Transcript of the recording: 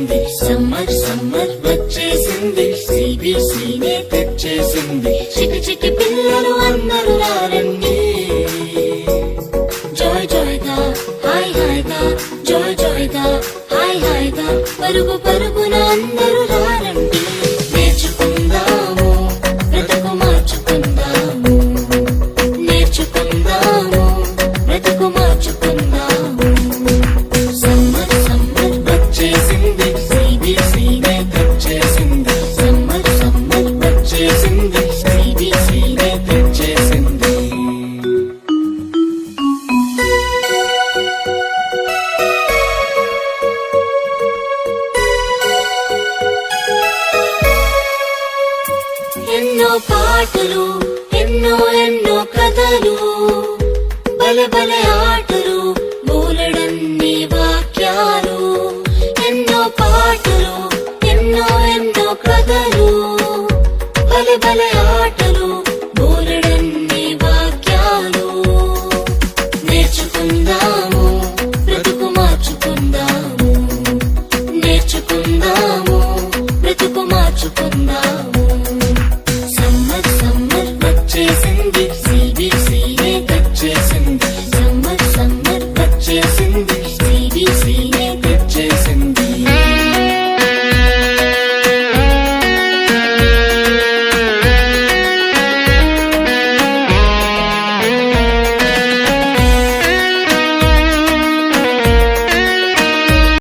తెచ్చేసింది, summer summer వచ్చేసింది, సిబిసినే తెచ్చేసింది. చిటి చిటి పిల్లలు అందరూ రండి, జాయ్ జాయ్ గా హాయ్ హాయ్ గా, జాయ్ జాయ్ గా హాయ్ హాయ్ గా, పరుగు పరుగున అందరూ రండి. నేర్చుకుందాము బ్రతుకు మార్చుకుందాము, నేర్చుకుందాము బ్రతుకు మార్చుకుందాము. సమ్మర్ సమ్మర్ వచ్చేసింది, సిబిసినే తెచ్చేసింది, సమ్మర్ సమ్మర్ వచ్చేసింది, సిబిసినే తెచ్చేసింది. ఎన్నో పాటలు, ఎన్నో ఎన్నో కథలు, బలె బలె ఆటలు, బోలెడన్ని వాక్యాలు. ఎన్నో పాటలు,